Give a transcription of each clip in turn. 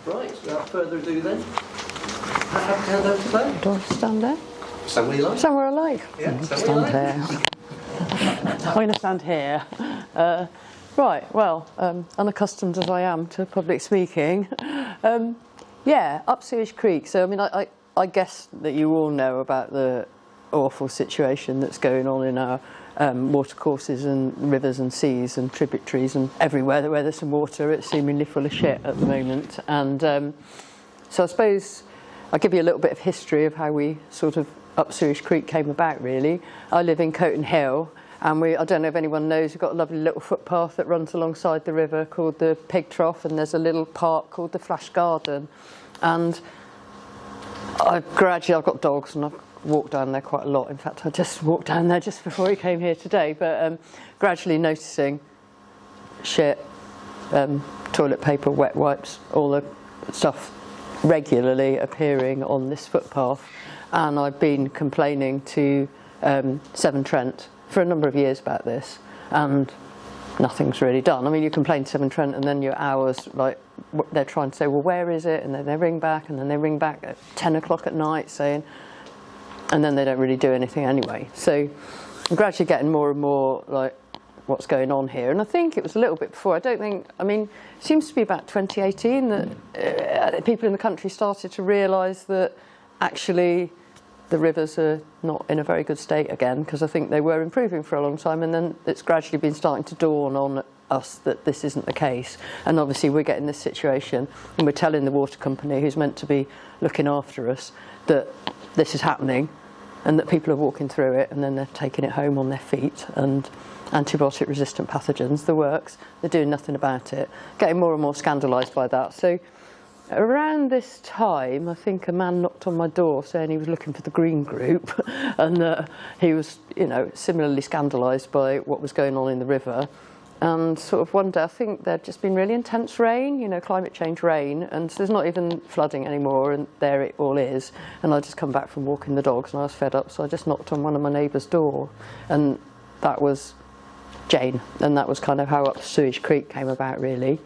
Right, without further ado then, happy to hand over to Claire. Do I stand there? Stand where you like. Somewhere I like. Yeah, Stand here. I'm going to stand here. Right, well, unaccustomed as I am to public speaking, yeah, up Sewage Creek. So, I mean, I guess that you all know about the awful situation that's going on in our watercourses and rivers and seas and tributaries and everywhere where there's some water, it's seemingly full of shit at the moment. And so I suppose I'll give you a little bit of history of how we sort of up Sewage Creek came about, really. I live in Coton Hill, and I don't know if anyone knows, we've got a lovely little footpath that runs alongside the river called the Pig Trough, and there's a little park called the Flash Garden. And I've got dogs, and I've walked down there quite a lot. In fact, I just walked down there just before we came here today, but gradually noticing shit, toilet paper, wet wipes, all the stuff regularly appearing on this footpath. And I've been complaining to Severn Trent for a number of years about this, and nothing's really done. I mean, you complain to Severn Trent, and then your hours, like, they're trying to say, well, where is it? And then they ring back, and then they ring back at 10 o'clock at night saying, and then they don't really do anything anyway. So I'm gradually getting more and more like, what's going on here? And I think it was a little bit before. It seems to be about 2018 that people in the country started to realise that actually the rivers are not in a very good state again, because I think they were improving for a long time, and then it's gradually been starting to dawn on us that this isn't the case. And obviously we're getting this situation, and we're telling the water company, who's meant to be looking after us, that this is happening, and that people are walking through it, and then they're taking it home on their feet, and antibiotic resistant pathogens, the works, they're doing nothing about it. Getting more and more scandalised by that. So around this time, I think a man knocked on my door saying he was looking for the Green Group, and he was, similarly scandalised by what was going on in the river. And sort of one day, I think there'd just been really intense rain, climate change rain, and so there's not even flooding anymore, and there it all is. And I'd just come back from walking the dogs, and I was fed up, so I just knocked on one of my neighbour's door, and that was Jane, and that was kind of how up Sewage Creek came about, really.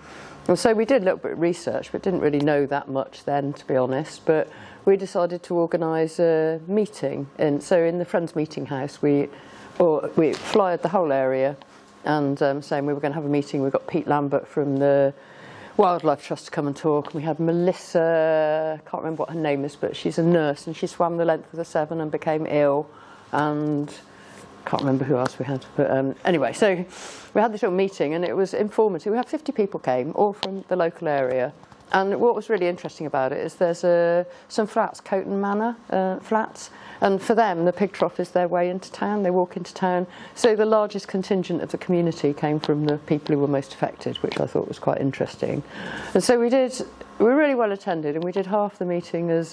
And so we did a little bit of research, but didn't really know that much then, to be honest. But we decided to organise a meeting, so in the Friends Meeting House, we flyered the whole area. And saying we were going to have a meeting. We got Pete Lambert from the Wildlife Trust to come and talk. We had Melissa, I can't remember what her name is, but she's a nurse, and she swam the length of the Severn and became ill. And can't remember who else we had. But anyway, so we had this little meeting, and it was informative. We had 50 people came, all from the local area. And what was really interesting about it is there's some flats, Coton Manor flats. And for them, the Pig Trough is their way into town. They walk into town. So the largest contingent of the community came from the people who were most affected, which I thought was quite interesting. And so we were really well attended, and we did half the meeting as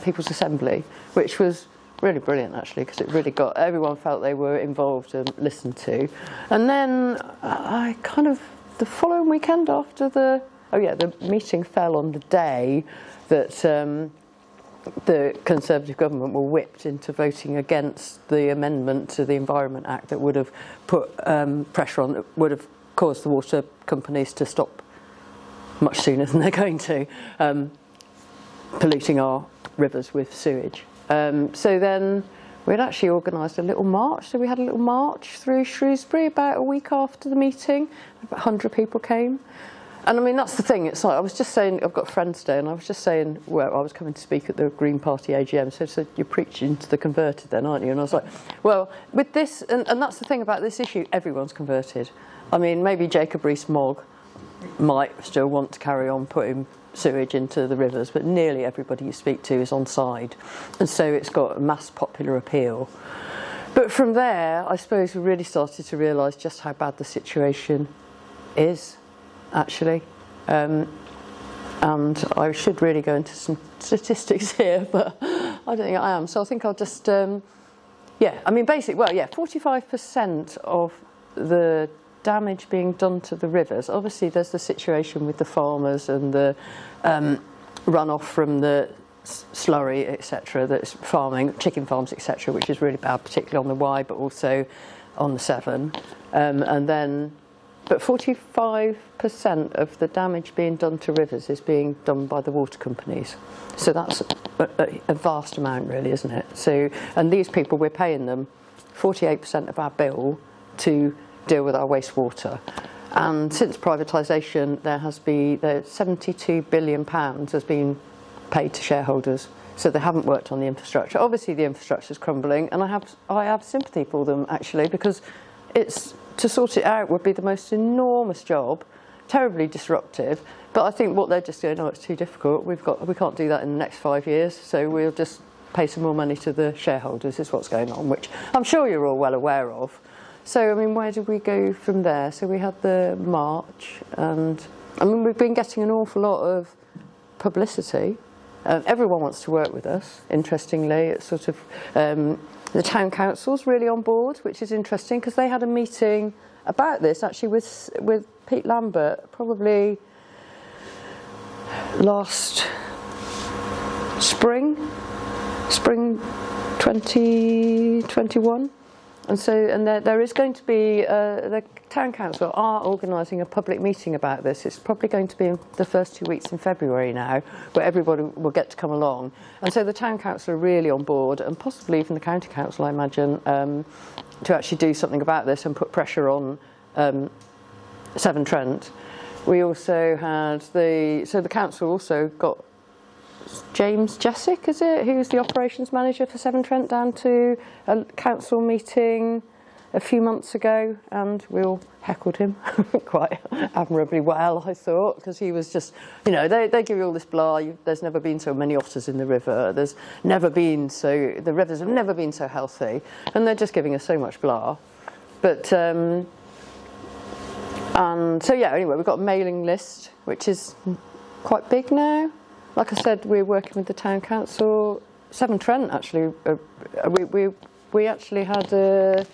People's Assembly, which was really brilliant, actually, because it really everyone felt they were involved and listened to. And then the following weekend after the meeting fell on the day that the Conservative government were whipped into voting against the amendment to the Environment Act that would have put pressure on, that would have caused the water companies to stop much sooner than they're going to, polluting our rivers with sewage. So then we'd actually organised a little march. So we had a little march through Shrewsbury about a week after the meeting. About 100 people came. And I mean, that's the thing. It's like, I was just saying, I've got friends today, and I was just saying, well, I was coming to speak at the Green Party AGM, so you're preaching to the converted then, aren't you? And I was like, well, with this, and that's the thing about this issue, everyone's converted. I mean, maybe Jacob Rees-Mogg might still want to carry on putting sewage into the rivers, but nearly everybody you speak to is on side. And so it's got a mass popular appeal. But from there, I suppose we really started to realise just how bad the situation is, actually. And I should really go into some statistics here, but I don't think I am. So I think I'll just, 45% of the damage being done to the rivers. Obviously, there's the situation with the farmers and the runoff from the slurry, etc., that's farming, chicken farms, etc., which is really bad, particularly on the Wye, but also on the Severn. And then But 45% of the damage being done to rivers is being done by the water companies. So that's a vast amount, really, isn't it? So, and these people, we're paying them 48% of our bill to deal with our wastewater. And since privatisation, there has been £72 billion has been paid to shareholders. So they haven't worked on the infrastructure. Obviously, the infrastructure is crumbling, and I have sympathy for them, actually, because to sort it out would be the most enormous job, terribly disruptive. But I think what they're just doing, it's too difficult. We can't do that in the next 5 years, so we'll just pay some more money to the shareholders, is what's going on, which I'm sure you're all well aware of. So, I mean, where did we go from there? So we had the march, and I mean, we've been getting an awful lot of publicity. Everyone wants to work with us, interestingly. It's sort of, the town council's really on board, which is interesting, because they had a meeting about this, actually, with Pete Lambert, probably last spring 2021. And there is going to be, the Town Council are organising a public meeting about this. It's probably going to be in the first 2 weeks in February now, where everybody will get to come along. And so the Town Council are really on board, and possibly even the County Council, I imagine, to actually do something about this and put pressure on Severn Trent. We also had the council also got James Jessic, is it, who's the operations manager for Severn Trent, down to a council meeting a few months ago, and we all heckled him quite admirably well, I thought, because he was just, you know, they give you all this blah, there's never been so many otters in the river, the rivers have never been so healthy, and they're just giving us so much blah. But, and so yeah, anyway, we've got a mailing list, which is quite big now. Like I said, we're working with the Town Council. Severn Trent, actually, we actually had a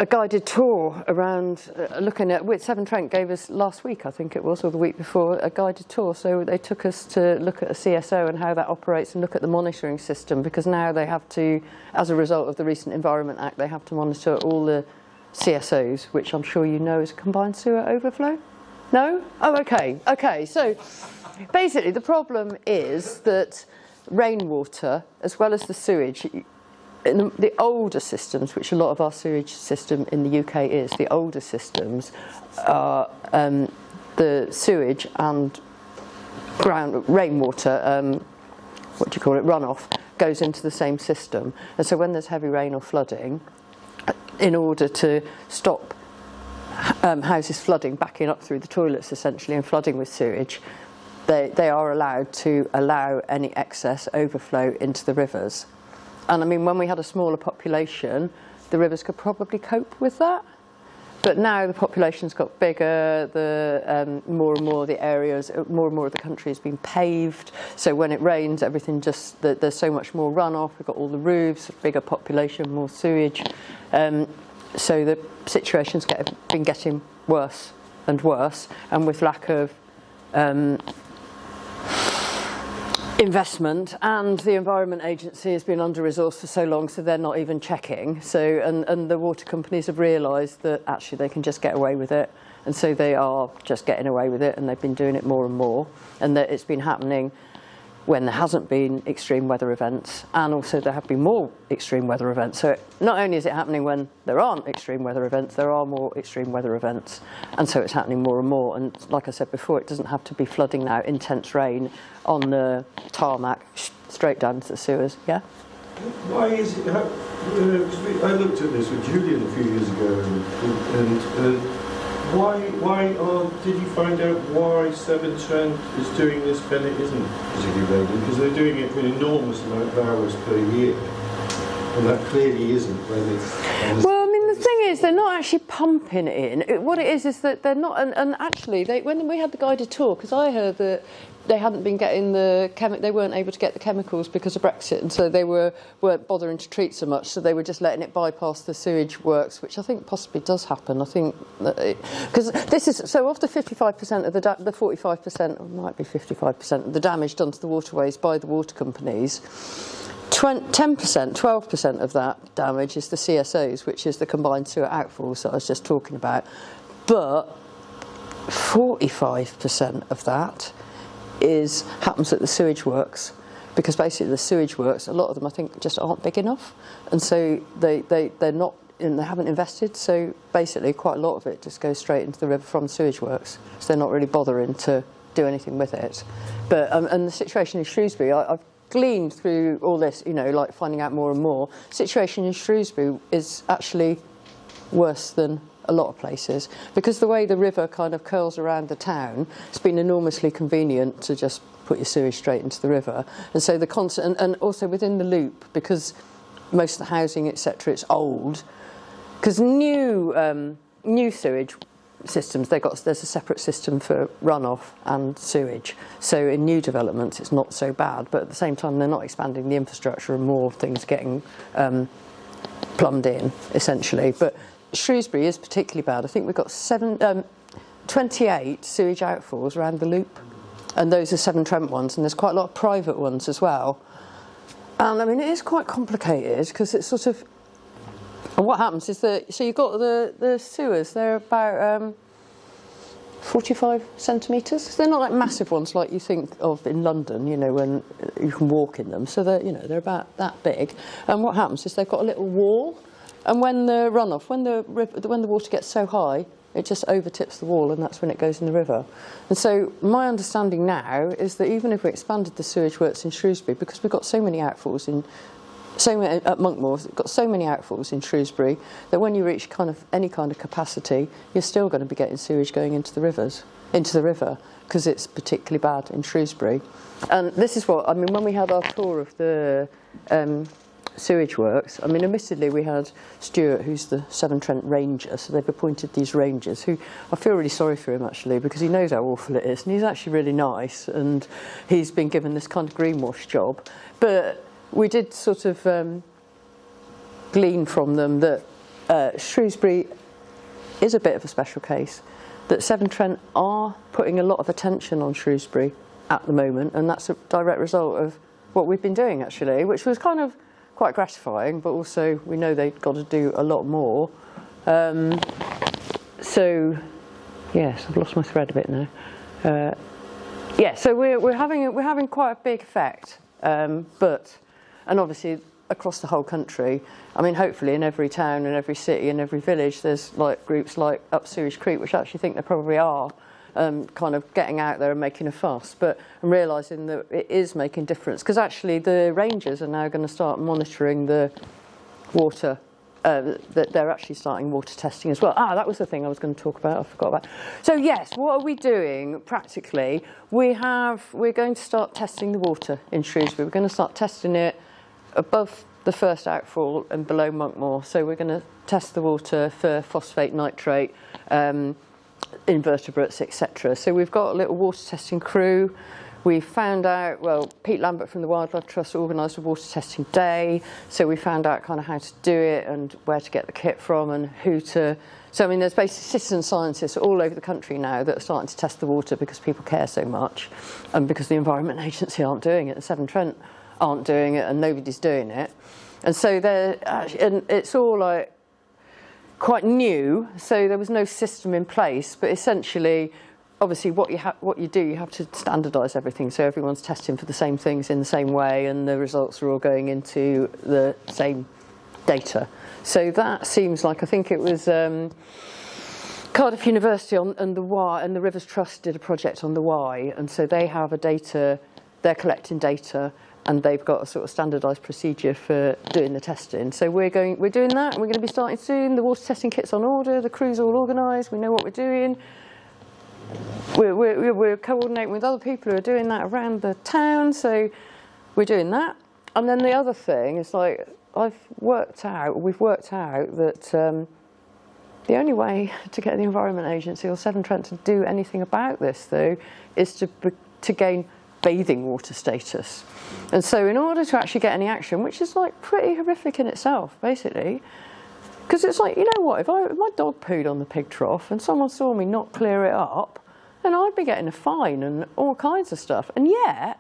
guided tour around looking at, which Severn Trent gave us last week, I think it was, or the week before, a guided tour. So they took us to look at a CSO and how that operates, and look at the monitoring system, because now they have to, as a result of the recent Environment Act, they have to monitor all the CSOs, which I'm sure you know is a combined sewer overflow. No? Oh, okay. Okay, so basically the problem is that rainwater, as well as the sewage, in the older systems, which a lot of our sewage system in the UK is, the older systems are the sewage and rainwater, runoff, goes into the same system. And so when there's heavy rain or flooding, in order to stop houses flooding, backing up through the toilets essentially and flooding with sewage, they are allowed to allow any excess overflow into the rivers. And I mean, when we had a smaller population, the rivers could probably cope with that. But now the population's got bigger, more and more of the areas, more and more of the country has been paved. So when it rains, everything just, there's so much more runoff. We've got all the roofs, bigger population, more sewage. So the situation's been getting worse and worse. And with lack of investment, and the Environment Agency has been under-resourced for so long, so they're not even checking. So, and the water companies have realised that actually they can just get away with it, and so they are just getting away with it, and they've been doing it more and more, and that it's been happening when there hasn't been extreme weather events, and also there have been more extreme weather events. So not only is it happening when there aren't extreme weather events, there are more extreme weather events, and so it's happening more and more. And like I said before, it doesn't have to be flooding now, intense rain on the tarmac, straight down to the sewers. Yeah? Why is it, I looked at this with Julian a few years ago, and did you find out why Severn Trent is doing this when it isn't particularly regular? Because they're doing it for an enormous amount of hours per year, and that clearly isn't when it's... Well, I mean, the thing is, they're not actually pumping it in. What it is that they're not, and actually, when we had the guided tour, because I heard that they hadn't been getting they weren't able to get the chemicals because of Brexit, and so they weren't bothering to treat so much, so they were just letting it bypass the sewage works, which I think possibly does happen. I think because this is so, of the 55% of the 45%, or might be 55% of the damage done to the waterways by the water companies, 10%, 12% of that damage is the CSOs, which is the combined sewer outfalls that I was just talking about. But 45% of that happens at the sewage works, because basically the sewage works, a lot of them I think just aren't big enough, and so they're not, and they haven't invested, so basically quite a lot of it just goes straight into the river from the sewage works, so they're not really bothering to do anything with it. But and the situation in Shrewsbury, I've gleaned through all this, you know, like finding out more and more, the situation in Shrewsbury is actually worse than a lot of places, because the way the river kind of curls around the town, it's been enormously convenient to just put your sewage straight into the river. And so the constant, and also within the loop, because most of the housing, etc., it's old, because new sewage systems, there's a separate system for runoff and sewage. So in new developments, it's not so bad, but at the same time, they're not expanding the infrastructure and more things getting plumbed in, essentially. But Shrewsbury is particularly bad. I think we've got 28 sewage outfalls around the loop, and those are Severn Trent ones, and there's quite a lot of private ones as well. And I mean, it is quite complicated, because it's sort of, and what happens is that, so you've got the sewers, they're about 45 centimetres. They're not like massive ones like you think of in London, you know, when you can walk in them. So they're, you know, they're about that big. And what happens is they've got a little wall, and when the runoff, when the water gets so high, it just overtips the wall, and that's when it goes in the river. And so my understanding now is that even if we expanded the sewage works in Shrewsbury, because we've got so many outfalls at Monkmoor, we've got so many outfalls in Shrewsbury, that when you reach kind of any kind of capacity, you're still going to be getting sewage going into the river, because it's particularly bad in Shrewsbury. And this is what, I mean, when we had our tour of the sewage works, I mean, admittedly we had Stuart, who's the Severn Trent Ranger, so they've appointed these rangers, who I feel really sorry for him actually, because he knows how awful it is, and he's actually really nice, and he's been given this kind of greenwash job. But we did sort of glean from them that Shrewsbury is a bit of a special case, that Severn Trent are putting a lot of attention on Shrewsbury at the moment, and that's a direct result of what we've been doing actually, which was kind of quite gratifying, but also we know they've got to do a lot more. So, yes, I've lost my thread a bit now. Yeah, so we're having quite a big effect, and obviously across the whole country. I mean, hopefully in every town and every city and every village, there's like groups like up Sewage Creek, which I actually think there probably are. Kind of getting out there and making a fuss, but I'm realising that it is making difference, because actually the rangers are now going to start monitoring the water, that they're actually starting water testing as well. That was the thing I was going to talk about, I forgot about. So yes, what are we doing practically? We're going to start testing the water in Shrewsbury. We're going to start testing it above the first outfall and below Monkmoor. So we're going to test the water for phosphate, nitrate, invertebrates, etc. So we've got a little water testing crew. We found out, well, Pete Lambert from the Wildlife Trust organised a water testing day, so we found out kind of how to do it and where to get the kit from and who to. So I mean, there's basically citizen scientists all over the country now that are starting to test the water because people care so much, and because the Environment Agency aren't doing it, and Severn Trent aren't doing it, and nobody's doing it. And so and it's all like quite new, so there was no system in place, but essentially, obviously what you do, you have to standardise everything, so everyone's testing for the same things in the same way, and the results are all going into the same data. So that seems like, I think it was Cardiff University and the Wye, and the Rivers Trust did a project on the Wye, and so they have they're collecting data, and they've got a sort of standardised procedure for doing the testing. So we're doing that, and we're going to be starting soon. The water testing kit's on order, the crew's all organised, we know what we're doing. We're coordinating with other people who are doing that around the town, so we're doing that. And then the other thing is, like, we've worked out that the only way to get the Environment Agency or Severn Trent to do anything about this, though, is to gain bathing water status. And so in order to actually get any action, which is like pretty horrific in itself, basically, because it's like, you know what, if my dog pooed on the pig trough and someone saw me not clear it up, then I'd be getting a fine and all kinds of stuff. And yet,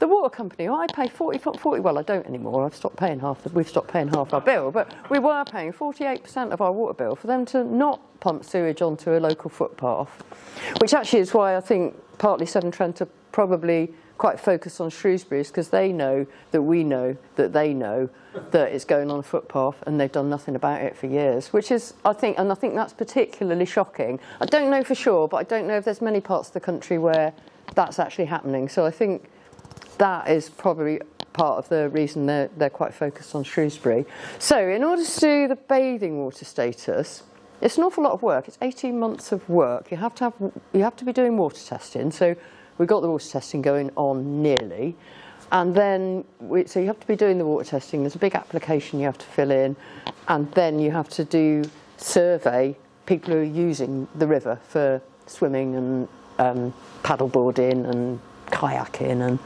the water company, I pay 40, well, I don't anymore, we've stopped paying half our bill, but we were paying 48% of our water bill for them to not pump sewage onto a local footpath, which actually is why I think partly Severn Trent are probably quite focused on Shrewsbury, is because they know that we know that they know that it's going on a footpath, and they've done nothing about it for years, which is, I think that's particularly shocking. I don't know for sure, but I don't know if there's many parts of the country where that's actually happening. So I think that is probably part of the reason they're quite focused on Shrewsbury. So in order to do the bathing water status, it's an awful lot of work. It's 18 months of work. You have to be doing water testing. So we've got the water testing going on nearly. And then, so you have to be doing the water testing. There's a big application you have to fill in. And then you have to survey people who are using the river for swimming and paddleboarding and kayaking and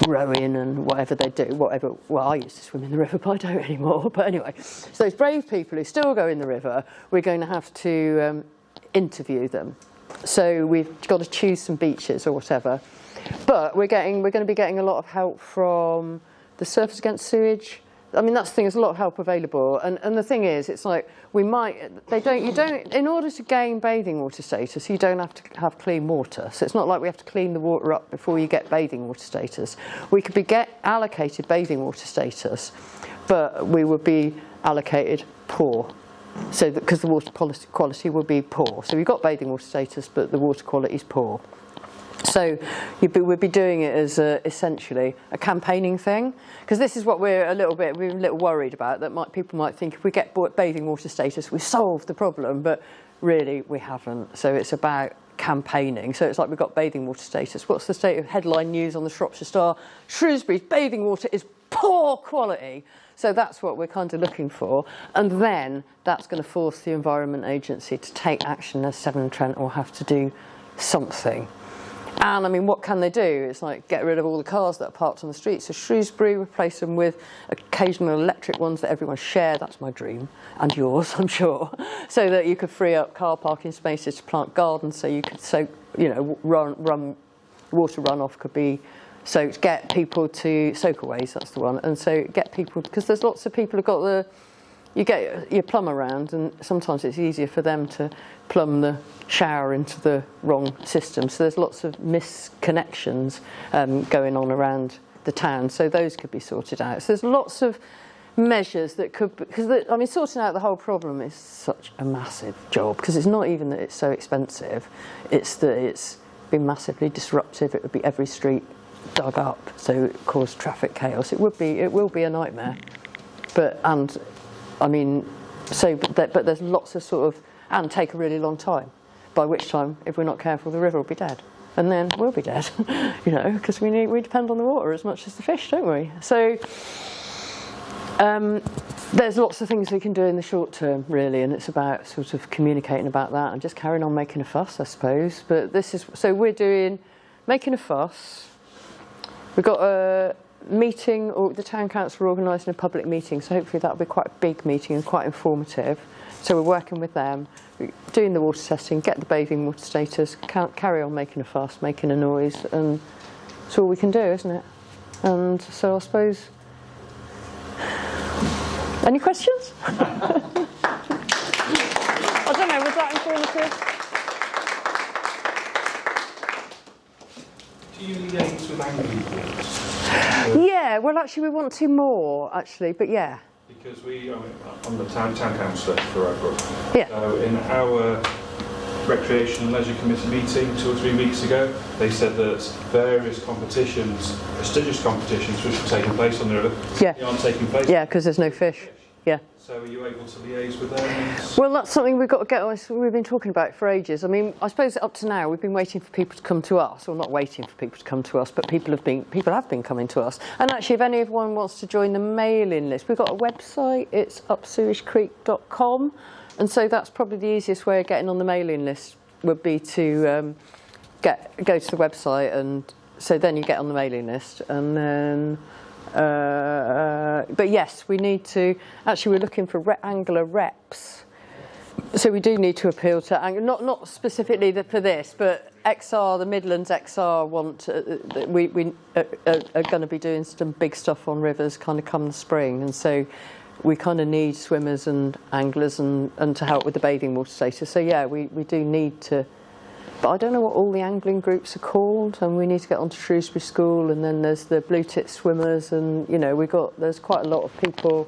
rowing and whatever they do. Well, I used to swim in the river, but I don't anymore. But anyway, so those brave people who still go in the river, we're going to have to interview them. So we've got to choose some beaches or whatever. But we're going to be getting a lot of help from the Surfers Against Sewage. I mean, that's the thing, there's a lot of help available. And the thing is, it's like, in order to gain bathing water status, you don't have to have clean water. So it's not like we have to clean the water up before you get bathing water status. We could get allocated bathing water status, but we would be allocated poor. So because the water quality would be poor. So we've got bathing water status, but the water quality is poor. So we'd be doing it as essentially a campaigning thing, because this is what we're a little worried about, that people might think if we get bathing water status, we've solved the problem, but really we haven't. So it's about campaigning. So it's like we've got bathing water status. What's the state of headline news on the Shropshire Star? Shrewsbury's bathing water is poor quality. So that's what we're kind of looking for. And then that's going to force the Environment Agency to take action, as Severn Trent will have to do something. And I mean, what can they do? It's like get rid of all the cars that are parked on the streets. So Shrewsbury, replace them with occasional electric ones that everyone share. That's my dream, and yours, I'm sure. So that you could free up car parking spaces to plant gardens. So you could water runoff could be soaked. Get people to soakaways. That's the one. And so get people, because there's lots of people who've got you get your plumb around, and sometimes it's easier for them to plumb the shower into the wrong system. So there's lots of misconnections going on around the town. So those could be sorted out. So there's lots of measures that could, because I mean, sorting out the whole problem is such a massive job, because it's not even that it's so expensive, it's that it's been massively disruptive. It would be every street dug up, so it caused traffic chaos. It will be a nightmare. But there's lots of and take a really long time, by which time, if we're not careful, the river will be dead. And then we'll be dead, because we depend on the water as much as the fish, don't we? So there's lots of things we can do in the short term, really, and it's about sort of communicating about that and just carrying on making a fuss, I suppose. But we're doing making a fuss. We've got a meeting, or the town council are organising a public meeting, so hopefully that'll be quite a big meeting and quite informative. So we're working with them, doing the water testing, get the bathing water status, carry on making a fuss, making a noise, and it's all we can do, isn't it? And so I suppose, any questions? I don't know, was that informative? Do you liaise with angry? Yeah, well actually we want to more, actually, but yeah. Because I'm the town councillor for Redbrook. Yeah. So in our Recreation and Leisure Committee meeting 2 or 3 weeks ago, they said that various competitions, prestigious competitions which are taking place on the river, aren't taking place. Yeah, because there's no fish. Yeah. So are you able to liaise with them? Well, that's something we've got to get on. We've been talking about for ages. I mean, I suppose up to now we've been waiting for people to come to us, or not waiting for people to come to us, but people have been coming to us. And actually, if anyone wants to join the mailing list, we've got a website. It's upsewagecreek.com, and so that's probably the easiest way of getting on the mailing list would be to go to the website, and so then you get on the mailing list, and then. But yes, we need to. Actually, we're looking for angler reps So we do need to appeal to not specifically for this, but XR, the Midlands XR want we are going to be doing some big stuff on rivers kind of come the spring, and so we kind of need swimmers and anglers and to help with the bathing water status. So yeah, we do need to. But I don't know what all the angling groups are called, and we need to get onto Shrewsbury School, and then there's the blue tit swimmers, and you know there's quite a lot of people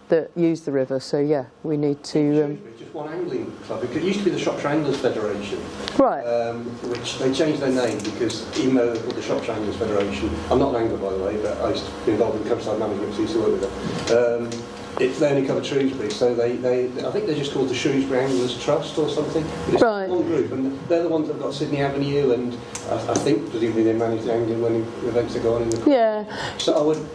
that use the river. So yeah, we need to. Just one angling club. It used to be the Shropshire Anglers Federation, right? Which they changed their name because even though they're called the Shropshire Anglers Federation, I'm not an angler by the way, but I used to be involved in countryside management, so I used to work with them. They only cover Shrewsbury, so they I think they're just called the Shrewsbury Anglers Trust or something. But it's right. One group, and they're the ones that have got Sydney Avenue, and I think presumably they manage the angling when events are going in the. Yeah. So I would.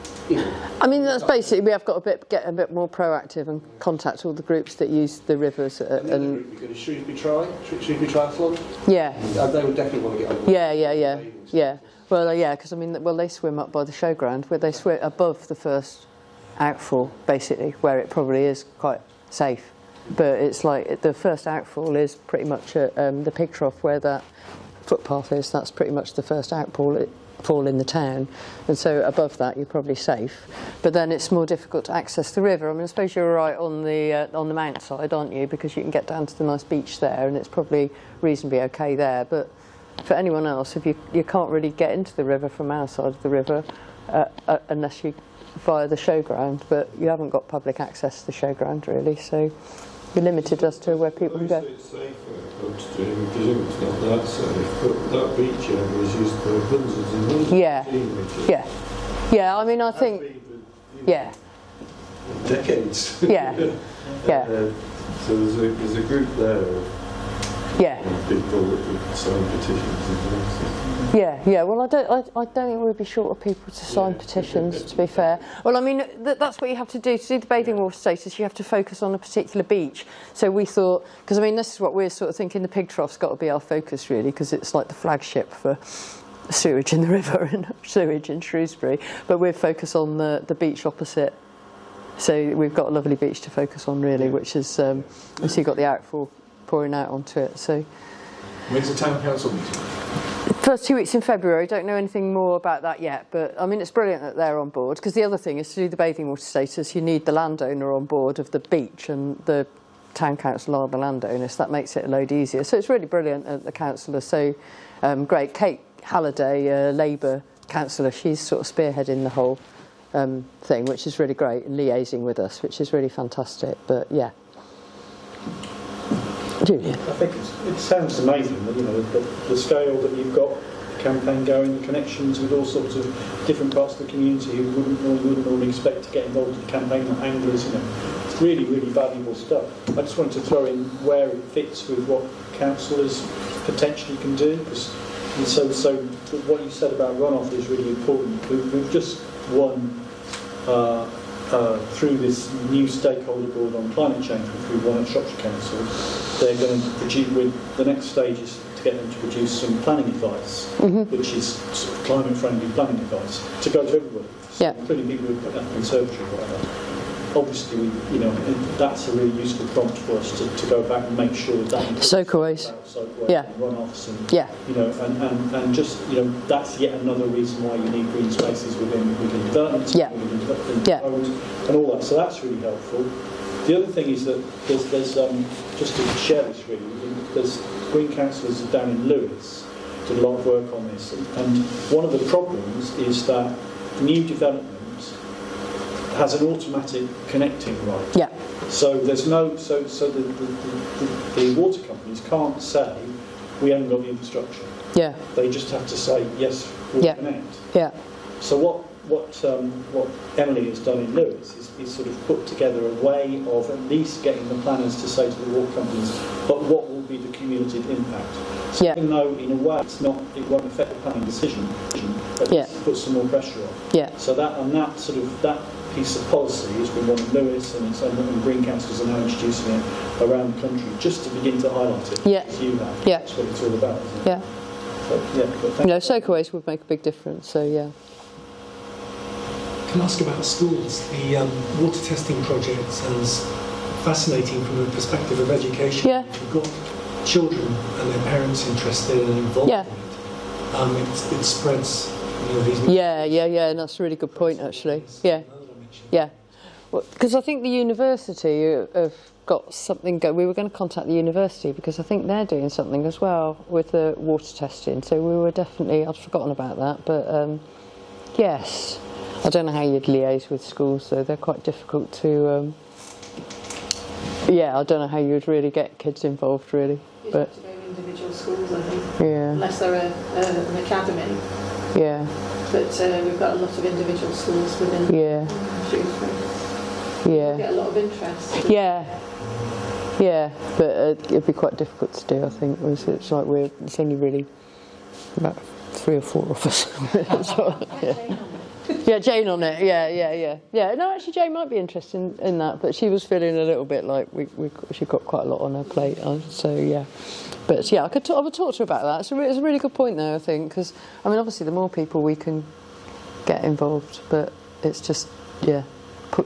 I mean, that's basically, we have got to get a bit more proactive and contact all the groups that use the rivers. And group we Shrewsbury Triathlon. Yeah. They would definitely want to get on board. Yeah. Well, yeah, because I mean, they swim up by the showground, where they swim above the first outfall, basically, where it probably is quite safe. But it's like the first outfall is pretty much the pig trough where that footpath is. That's pretty much the first outfall. Fall in the town, and so above that you're probably safe, but then it's more difficult to access the river. I mean, I suppose you're right on the mount side, aren't you, because you can get down to the nice beach there and it's probably reasonably okay there, but for anyone else, if you can't really get into the river from our side of the river unless you via the showground, but you haven't got public access to the showground really, so you're limited as to where people can go. It's safer upstream, presumably it's not that safe, but that beach area is used for hundreds and hundreds of Yeah, I mean, I think, yeah. Decades. Yeah. So there's a group there of people that would sign petitions and things. Yeah. Well, I don't think we'd be short of people to sign petitions. To be fair, well, I mean, that's what you have to do to do the bathing water status. You have to focus on a particular beach. So we thought, because I mean, this is what we're sort of thinking. The pig trough's got to be our focus really, because it's like the flagship for sewage in the river and sewage in Shrewsbury. But we're focused on the beach opposite. So we've got a lovely beach to focus on really, which is so you've got the outfall pouring out onto it. So when's the town council meeting? First 2 weeks in February. Don't know anything more about that yet, but I mean it's brilliant that they're on board, because the other thing is to do the bathing water status you need the landowner on board of the beach, and the town council are the landowners. That makes it a load easier, so it's really brilliant that the council are so great. Kate Halliday, Labour councillor, she's sort of spearheading the whole thing, which is really great, and liaising with us, which is really fantastic. But yeah, Julian. I think it sounds amazing that the scale that you've got, the campaign going, the connections with all sorts of different parts of the community who wouldn't normally expect to get involved in the campaign, like anglers. It's really, really valuable stuff. I just wanted to throw in where it fits with what councillors potentially can do, because so what you said about runoff is really important. We've just won through this new stakeholder board on climate change, which we won at Shropshire Council. They're going to produce, the next stage is to get them to produce some planning advice, which is sort of climate-friendly planning advice, to go to everybody, including people who put up a conservatory or whatever. Obviously, that's a really useful prompt for us to go back and make sure that soakaways, and runoffs, and and just that's yet another reason why you need green spaces within developments, within roads, and all that. So that's really helpful. The other thing is that there's just to share this really, there's green councillors down in Lewis did a lot of work on this, and one of the problems is that new development has an automatic connecting right. Yeah. So there's no so the water companies can't say we haven't got the infrastructure. Yeah. They just have to say yes, we'll connect. Yeah. So what Emily has done in Lewis is sort of put together a way of at least getting the planners to say to the water companies, but what will be the cumulative impact? So even though in a way it won't affect the planning decision, but put some more pressure on. Yeah. So that piece of policy has been one in Lewis, and green councillors are now introducing it around the country just to begin to highlight it. Yeah. As you have. Yeah. That's what it's all about, isn't it? Yeah. So, soakaways would make a big difference. So yeah. Can I ask about schools? The water testing project has fascinating from the perspective of education. Yeah. If you've got children and their parents interested and involved Yeah. in it, it spreads. These Yeah, and that's a really good point, actually. Yeah. Because I think the university have got something we were going to contact the university because I think they're doing something as well with the water testing. So we were definitely, I'd forgotten about that, but yes. I don't know how you'd liaise with schools, though. They're quite difficult to. I don't know how you would really get kids involved, really. You'd But have to go individual schools, I think. Yeah. Unless they're an academy. Yeah. But we've got a lot of individual schools within Shrewsbury. Yeah. Get a lot of interest. Yeah, but it'd be quite difficult to do, I think. It's like it's only really about 3 or 4 of us. Yeah, Jane on it. Yeah. No, actually, Jane might be interested in that, but she was feeling a little bit like she got quite a lot on her plate. So yeah, but yeah, I would talk to her about that. It's a really good point, though. I think because I mean, obviously, the more people we can get involved, but it's just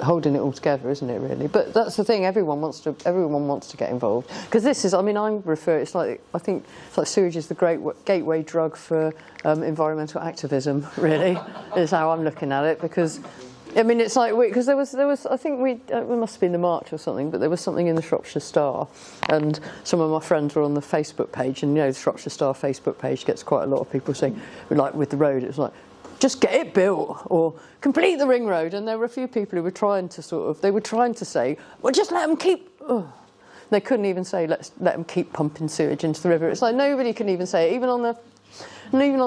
holding it all together, isn't it? Really, but that's the thing. Everyone wants to get involved because this is. I mean, I think it's like sewage is the great gateway drug for environmental activism. Really, is how I'm looking at it because. I mean, it's like because there was. I think it must have been the March or something, but there was something in the Shropshire Star, and some of my friends were on the Facebook page, and the Shropshire Star Facebook page gets quite a lot of people saying, like with the road, it was like, just get it built or complete the ring road. And there were a few people who were trying to say, well, just let them keep. They couldn't even say let them keep pumping sewage into the river. It's like nobody can even say it, even on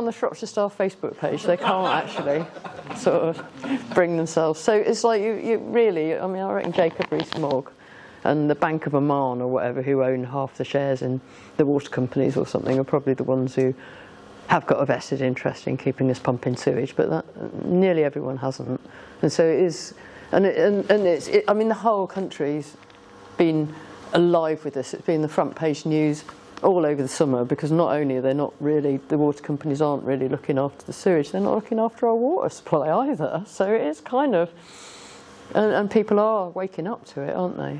the Shropshire Star Facebook page, they can't actually sort of bring themselves. So it's like you really. I mean, I reckon Jacob Rees-Mogg and the Bank of Oman or whatever, who own half the shares in the water companies or something, are probably the ones who have got a vested interest in keeping us pumping sewage, but nearly everyone hasn't. And so it is, I mean, the whole country's been alive with this. It's been the front page news all over the summer because not only are the water companies aren't really looking after the sewage, they're not looking after our water supply either. So it is kind of, and people are waking up to it, aren't they?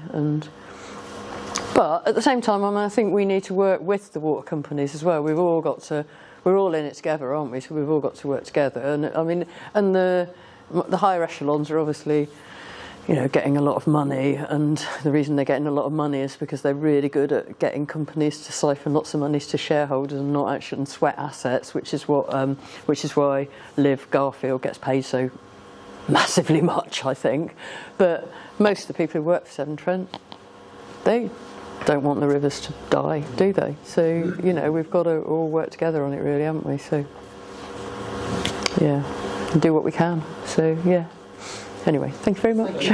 But at the same time, I think we need to work with the water companies as well. We're all in it together, aren't we? So we've all got to work together. And I mean, and the higher echelons are obviously, getting a lot of money. And the reason they're getting a lot of money is because they're really good at getting companies to siphon lots of money to shareholders and not actually sweat assets, which is why Liv Garfield gets paid so massively much, I think. But most of the people who work for Severn Trent, they don't want the rivers to die, do they? So, we've got to all work together on it, really, haven't we? So, yeah, do what we can. So, yeah. Anyway, thank you very much.